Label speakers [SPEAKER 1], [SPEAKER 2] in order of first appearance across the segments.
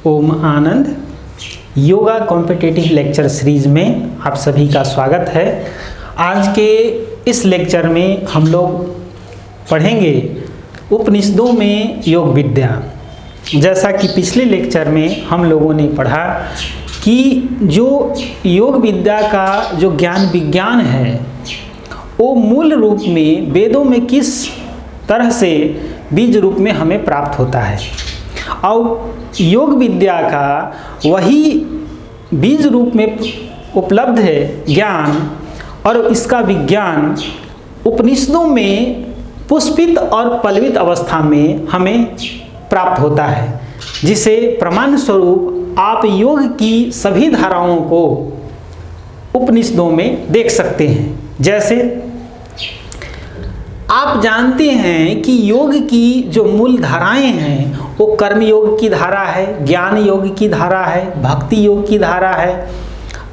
[SPEAKER 1] ओम आनंद yoga competitive lecture series में आप सभी का स्वागत है। आज के इस लेक्चर में हम लोग पढ़ेंगे उपनिषदों में योग विद्या। जैसा कि पिछले लेक्चर में हम लोगों ने पढ़ा कि जो योग विद्या का जो ज्ञान विज्ञान है वो मूल रूप में वेदों में किस तरह से बीज रूप में हमें प्राप्त होता है और योग विद्या का वही बीज रूप में उपलब्ध है ज्ञान और इसका विज्ञान उपनिषदों में पुष्पित और पल्लवित अवस्था में हमें प्राप्त होता है, जिसे प्रमाण स्वरूप आप योग की सभी धाराओं को उपनिषदों में देख सकते हैं। जैसे आप जानते हैं कि योग की जो मूल धाराएं हैं वो कर्म योग की धारा है, ज्ञान योग की धारा है, भक्ति योग की धारा है,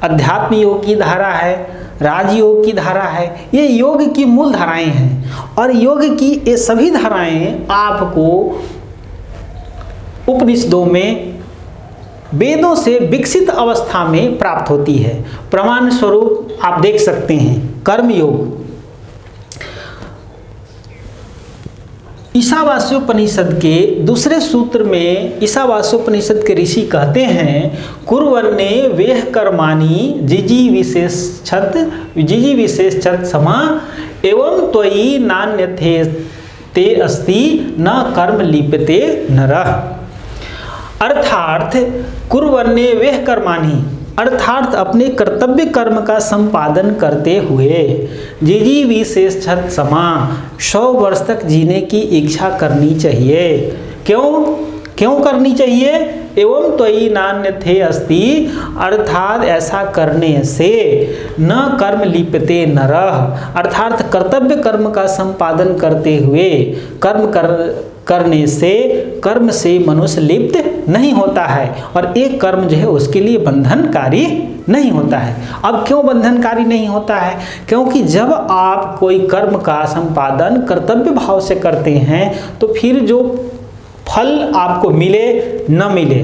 [SPEAKER 1] अध्यात्म योग की धारा है, राजयोग की धारा है। ये योग की मूल धाराएं हैं और योग की ये सभी धाराएं आपको उपनिषदों में वेदों से विकसित अवस्था में प्राप्त होती है। प्रमाण स्वरूप आप देख सकते हैं कर्म योग। ईशावास्योपनिषद के दूसरे सूत्र में ईशावास्योपनिषद के ऋषि कहते हैं कुर्वन्ने वेह कर्माणि जिजी विशेषच्छत समा एवं त्वयि नान्यथे ते अस्ति न कर्म लिप्यते नरः। अर्थात कुर्वन्ने वेह कर्माणि अर्थात अपने कर्तव्य कर्म का संपादन करते हुए जिजी विशेषच्छत समा 100 वर्ष तक जीने की इच्छा करनी चाहिए। क्यों करनी चाहिए? एवं त्वयि नान्यथे अस्ति अर्थात ऐसा करने से न कर्म लिप्यते नरः अर्थात कर्तव्य कर्म का संपादन करते हुए करने से कर्म से मनुष्य लिप्त नहीं होता है और एक कर्म जो है उसके लिए बंधनकारी नहीं होता है। अब क्यों बंधनकारी नहीं होता है? क्योंकि जब आप कोई कर्म का संपादन कर्तव्य भाव से करते हैं तो फिर जो फल आपको मिले न मिले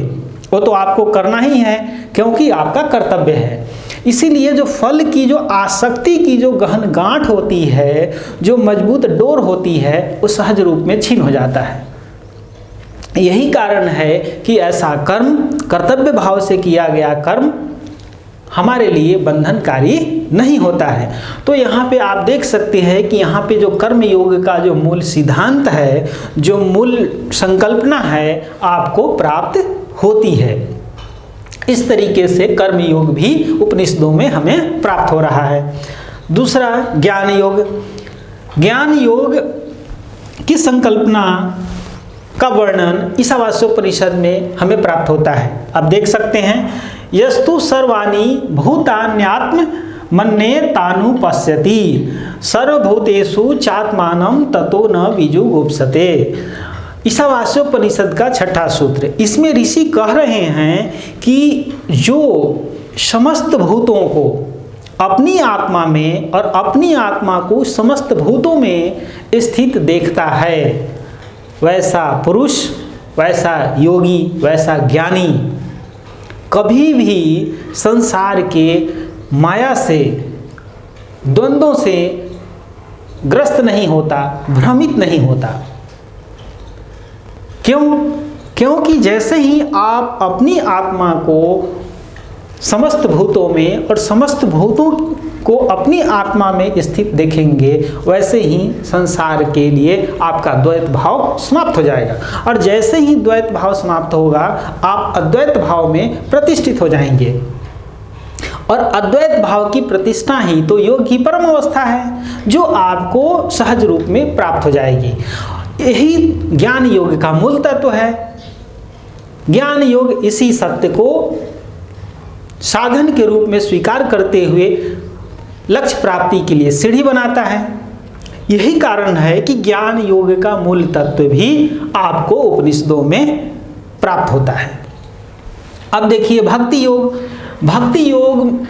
[SPEAKER 1] वो तो आपको करना ही है क्योंकि आपका कर्तव्य है। इसीलिए जो फल की जो आसक्ति की जो गहन गांठ होती है, जो मजबूत डोर होती है, वो सहज रूप में छीन हो जाता है। यही कारण है कि ऐसा कर्म कर्तव्य भाव से किया गया कर्म हमारे लिए बंधनकारी नहीं होता है। तो यहाँ पे आप देख सकते हैं कि यहाँ पे जो कर्म योग का जो मूल सिद्धांत है, जो मूल संकल्पना है, आपको प्राप्त होती है। इस तरीके से कर्म योग भी उपनिषदों में हमें प्राप्त हो रहा है। दूसरा ज्ञान योग। ज्ञान योग की संकल्पना का वर्णन ईशावास्योपनिषद में हमें प्राप्त होता है। अब देख सकते हैं यस्तु सर्वाणि भूतान्यात्म मन्ये तानु पश्यति सर्वभूतेषु चात्मानं ततो न विजुगुप्सते। ईशावास्योपनिषद का 6ठा सूत्र। इसमें ऋषि कह रहे हैं कि जो समस्त भूतों को अपनी आत्मा में और अपनी आत्मा को समस्त भूतों में स्थित देखता है, वैसा पुरुष, वैसा योगी, वैसा ज्ञानी कभी भी संसार के माया से द्वंद्वों से ग्रस्त नहीं होता, भ्रमित नहीं होता। क्योंकि जैसे ही आप अपनी आत्मा को समस्त भूतों में और समस्त भूतों को अपनी आत्मा में स्थित देखेंगे, वैसे ही संसार के लिए आपका द्वैत भाव समाप्त हो जाएगा और जैसे ही द्वैत भाव समाप्त होगा आप अद्वैत भाव में प्रतिष्ठित हो जाएंगे और अद्वैत भाव की प्रतिष्ठा ही तो योग की परम अवस्था है जो आपको सहज रूप में प्राप्त हो जाएगी। यही ज्ञान योग का मूल तत्व है। ज्ञान योग इसी सत्य को साधन के रूप में स्वीकार करते हुए लक्ष्य प्राप्ति के लिए सीढ़ी बनाता है। यही कारण है कि ज्ञान योग का मूल तत्व भी आपको उपनिषदों में प्राप्त होता है। अब देखिए भक्ति योग। भक्ति योग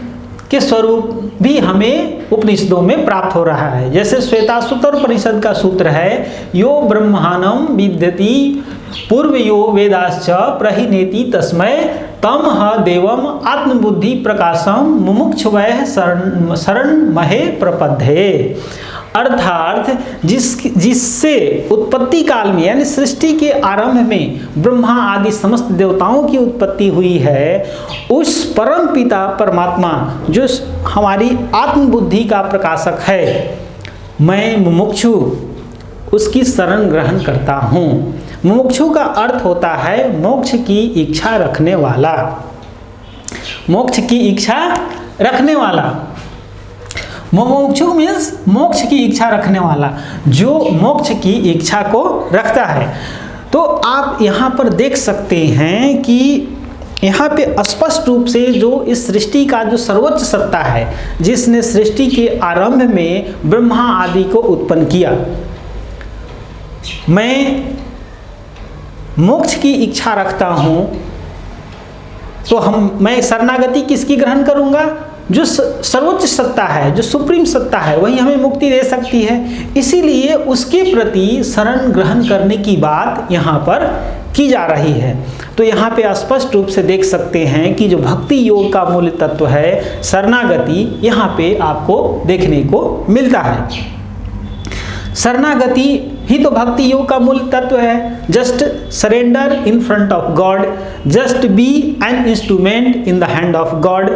[SPEAKER 1] के स्वरूप भी हमें उपनिषदों में प्राप्त हो रहा है। जैसे श्वेताश्वतर उपनिषद का सूत्र है यो ब्रह्मांडं विदधति पूर्वयो वेदाश्च प्रहिनेति तस्मै तम ह देवम आत्मबुद्धि प्रकाशम मुमुक्षुवैः शरण महे प्रपद्ये। अर्थात जिससे उत्पत्ति काल में यानी सृष्टि के आरंभ में ब्रह्मा आदि समस्त देवताओं की उत्पत्ति हुई है, उस परम पिता परमात्मा जो हमारी आत्मबुद्धि का प्रकाशक है, मैं मुमुक्षु उसकी शरण ग्रहण करता हूँ। मुमुक्षु का अर्थ होता है मोक्ष की इच्छा रखने वाला, मोक्ष की इच्छा रखने वाला। मुमुक्षु मीन्स मोक्ष की इच्छा रखने वाला, जो मोक्ष की इच्छा को रखता है। तो आप यहाँ पर देख सकते हैं कि यहाँ पे स्पष्ट रूप से जो इस सृष्टि का जो सर्वोच्च सत्ता है, जिसने सृष्टि के आरंभ में ब्रह्मा आदि को उत्पन्न किया, मैं मोक्ष की इच्छा रखता हूँ, तो मैं शरणागति किसकी ग्रहण करूँगा? जो सर्वोच्च सत्ता है, जो सुप्रीम सत्ता है, वही हमें मुक्ति दे सकती है। इसीलिए उसके प्रति शरण ग्रहण करने की बात यहाँ पर की जा रही है। तो यहाँ पे स्पष्ट रूप से देख सकते हैं कि जो भक्ति योग का मूल तत्व है शरणागति, यहाँ पे आपको देखने को मिलता है। शरणागति ही तो भक्ति योग का मूल तत्व है। Just surrender in front of God, just be an instrument in the hand of God.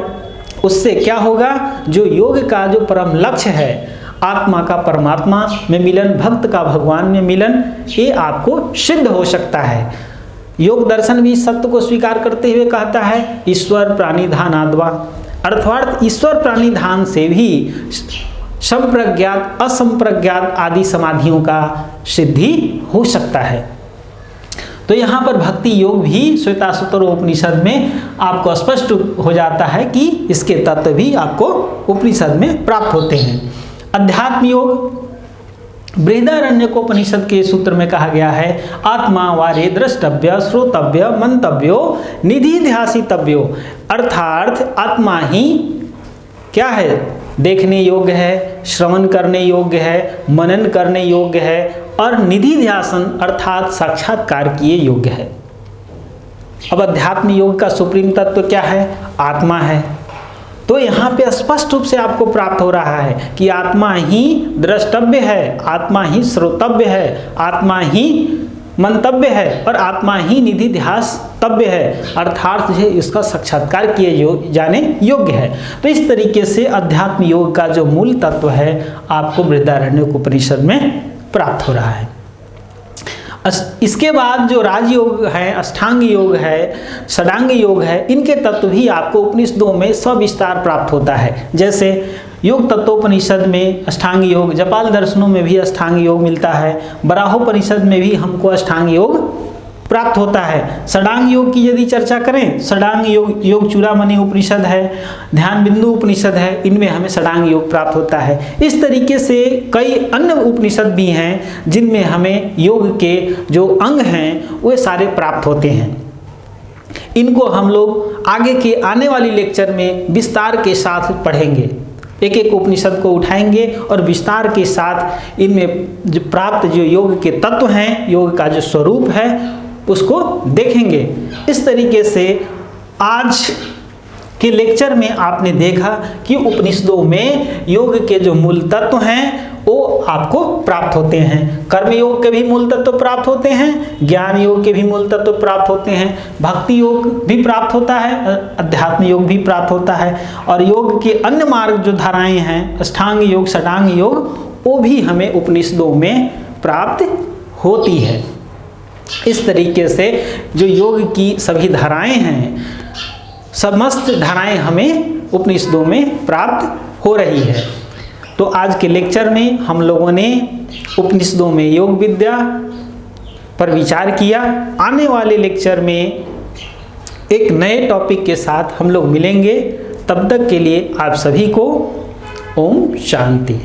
[SPEAKER 1] उससे क्या होगा? जो योग का जो परम लक्ष्य है, आत्मा का परमात्मा में मिलन, भक्त का भगवान में मिलन, ये आपको सिद्ध हो सकता है। योग दर्शन भी सत्य को स्वीकार करते हुए कहता है ईश्वर प्राणिधान आद्वा, अर्थात ईश्वर प्राणिधान से भी संप्रज्ञात असंप्रज्ञात आदि समाधियों का सिद्धि हो सकता है। तो यहाँ पर भक्ति योग भी श्वेताश्वतर उपनिषद में आपको स्पष्ट हो जाता है कि इसके तत्व भी आपको उपनिषद में प्राप्त होते हैं। अध्यात्म योग बृहदारण्यकोपनिषद के सूत्र में कहा गया है आत्मा वारे द्रष्टव्य श्रोतव्य मंतव्यो निधिध्यासितव्यो, अर्थात आत्मा ही क्या है? देखने योग्य है, श्रवण करने योग्य है, मनन करने योग्य है और निधि ध्यासन अर्थात साक्षात्कार किए योग्य है। अब अध्यात्म योग का सुप्रीम तत्व क्या है? आत्मा है। तो यहाँ पे स्पष्ट रूप से आपको प्राप्त हो रहा है कि आत्मा ही द्रष्टव्य है, आत्मा ही श्रोतव्य है, आत्मा ही मंतव्य है और आत्मा ही निधि ध्यास तव्य है, अर्थात जो इसका साक्षात्कार किए जाने योग्य है। तो इस तरीके से अध्यात्म योग का जो मूल तत्व है आपको बृहदारण्यकोपनिषद में प्राप्त हो रहा है। इसके बाद जो राजयोग है, अष्टांग योग है, षडांग योग है, इनके तत्व भी आपको उपनिषदों में सविस्तार प्राप्त होता है। जैसे योग तत्वोपनिषद में अष्टांग योग, जपाल दर्शनों में भी अष्टांग योग मिलता है, बराहोपनिषद में भी हमको अष्टांग योग प्राप्त होता है। षडांग योग की यदि चर्चा करें, षडांग योग चूड़ामणि उपनिषद है, ध्यान बिंदु उपनिषद है, इनमें हमें षडांग योग प्राप्त होता है। इस तरीके से कई अन्य उपनिषद भी हैं जिनमें हमें योग के जो अंग हैं वे सारे प्राप्त होते हैं। इनको हम लोग आगे के आने वाली लेक्चर में विस्तार के साथ पढ़ेंगे। एक एक उपनिषद को उठाएंगे और विस्तार के साथ इनमें जो प्राप्त जो योग के तत्व हैं, योग का जो स्वरूप है, उसको देखेंगे। इस तरीके से आज के लेक्चर में आपने देखा कि उपनिषदों में योग के जो मूल तत्व हैं वो आपको प्राप्त होते हैं। कर्म योग के भी मूल तत्व प्राप्त होते हैं, ज्ञान योग के भी मूल तत्व प्राप्त होते हैं, भक्ति योग भी प्राप्त होता है, अध्यात्म योग भी प्राप्त होता है और योग के अन्य मार्ग जो धाराएं हैं, अष्टांग योग, षडांग योग, वो भी हमें उपनिषदों में प्राप्त होती है। इस तरीके से जो योग की सभी धाराएं हैं, समस्त धाराएं हमें उपनिषदों में प्राप्त हो रही है। तो आज के लेक्चर में हम लोगों ने उपनिषदों में योग विद्या पर विचार किया। आने वाले लेक्चर में एक नए टॉपिक के साथ हम लोग मिलेंगे। तब तक के लिए आप सभी को ओम शांति।